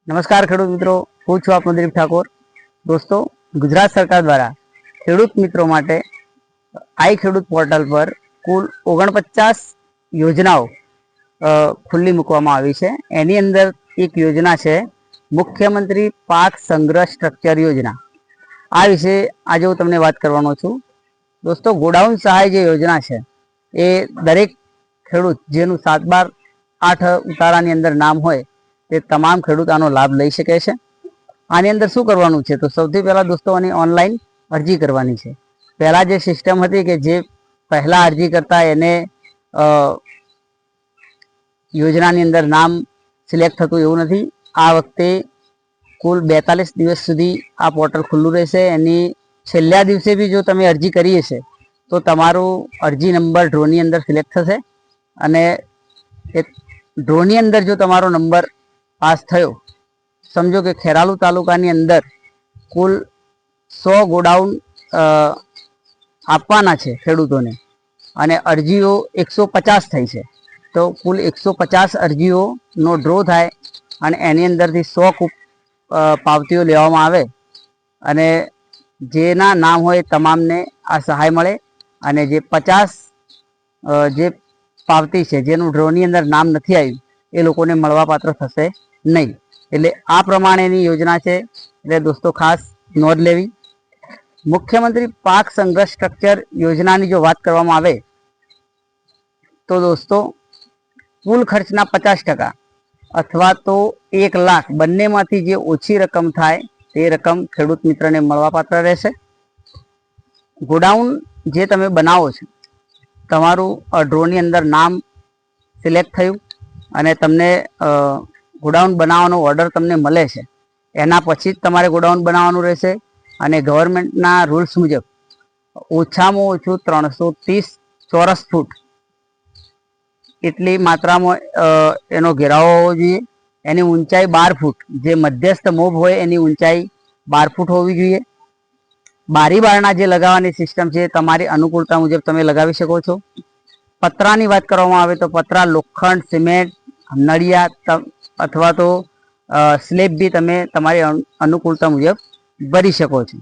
નમસ્કાર ખેડૂત મિત્રો, હું છું આપનો દિલીપ ઠાકોર। દોસ્તો, ગુજરાત સરકાર દ્વારા ખેડૂત મિત્રો માટે આઈ ખેડૂત પોર્ટલ પર કુલ 49 યોજનાઓ ખુલ્લી મૂકવામાં આવી છે। એની અંદર એક યોજના છે મુખ્યમંત્રી પાક સંગ્રહ સ્ટ્રક્ચર યોજના। આ વિશે આજે હું તમને વાત કરવાનો છું। દોસ્તો, ગોડાઉન સહાય જે યોજના છે એ દરેક ખેડૂત જેનું 7/12/8 ઉતારાની અંદર નામ હોય તે તમામ ખેડૂત આનો લાભ લઈ શકે છે। આની અંદર શું કરવાનું છે? તો સૌથી પહેલા દોસ્તો આની ઓનલાઈન અરજી કરવાની છે। પહેલા જે સિસ્ટમ હતી કે જે પહેલા અરજી કરતા એને યોજનાની અંદર નામ સિલેક્ટ થતું એવું નથી। આ વખતે કુલ 42 દિવસ સુધી આ પોર્ટલ ખુલ્લું રહેશે। એની છેલ્લા દિવસે બી જો તમે અરજી કરી હશે તો તમારું અરજી નંબર ડ્રોની અંદર સિલેક્ટ થશે અને એ ડ્રોની અંદર જો તમારો નંબર પાસ થયો, સમજો કે ખેરાલુ તાલુકાની અંદર કુલ 100 ગોડાઉન આપવાના છે ખેડૂતોને અને અરજીઓ 150 થઈ છે, તો કુલ 150 અરજીઓનો ડ્રો થાય અને એની અંદરથી 100 પાવતીઓ લેવામાં આવે અને જેના નામ હોય તમામને આ સહાય મળે અને જે 50 જે પાવતી છે જેનું ડ્રોની અંદર નામ નથી આવ્યું એ લોકોને મળવાપાત્ર થશે નહીં। એટલે આ પ્રમાણેની યોજના છે, એટલે દોસ્તો ખાસ નોંધ લેવી। મુખ્યમંત્રી પાક સંગ્રહ સ્ટ્રક્ચર યોજનાની જો વાત કરવામાં આવે તો દોસ્તો કુલ ખર્ચના 50% અથવા તો 1 લાખ બંનેમાંથી જે ઓછી રકમ થાય તે રકમ ખેડૂત મિત્રને મળવાપાત્ર રહેશે। ગોડાઉન જે તમે બનાવો છો, તમારું ડ્રોની અંદર નામ સિલેક્ટ થયું અને તમને ગોડાઉન બનાવવાનો ઓર્ડર તમને મળે છે, એના પછી જ તમારે ગોડાઉન બનાવવાનું રહેશે અને ગવર્મેન્ટના રૂલ્સ મુજબ ઓછામાં ઓછું 330 ચોરસ ફૂટ એટલી માત્રામાં એનો ઘેરાવો હોવો જોઈએ। એની ઊંચાઈ 12 ફૂટ, જે મધ્યસ્થ મોબ હોય એની ઊંચાઈ 12 ફૂટ હોવી જોઈએ। બારી બારણા જે લગાવવાની સિસ્ટમ છે તમારી અનુકૂળતા મુજબ તમે લગાવી શકો છો। પતરાની વાત કરવામાં આવે તો પતરા લોખંડ, સિમેન્ટ, નળિયા અથવા તો સ્લેબ બી તમે તમારી અનુકૂળતા મુજબ ભરી શકો છો।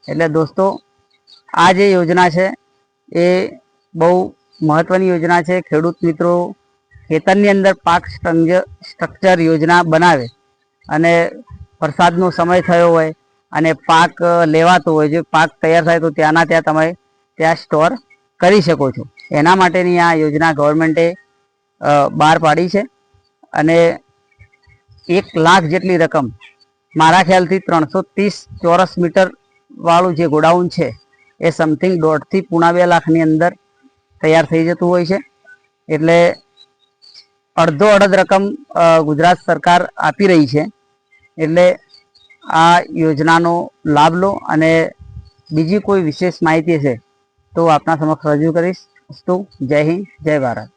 એટલે દોસ્તો, આ જે યોજના છે એ બહુ મહત્વની યોજના છે। ખેડૂત મિત્રો ખેતરની અંદર પાક સ્ટ્રક્ચર યોજના બનાવે અને વરસાદનો સમય થયો હોય અને પાક લેવાતો હોય, જે પાક તૈયાર થાય તો ત્યાંના ત્યાં તમે ત્યાં સ્ટોર કરી શકો છો। એના માટેની આ યોજના ગવર્મેન્ટે બહાર પાડી છે અને 1 લાખ જેટલી રકમ, મારા ખ્યાલથી 330 ચોરસ મીટર વાળું જે ગોડાઉન છે એ સમથિંગ 1.5 થી 2.25 લાખની અંદર તૈયાર થઈ જતું હોય છે। એટલે અડધ રકમ ગુજરાત સરકાર આપી રહી છે। એટલે આ યોજનાનો લાભ લો અને બીજી કોઈ વિશેષ માહિતી છે તો આપના સમક્ષ રજૂ કરીશ। જય હિન્દ, જય ભારત।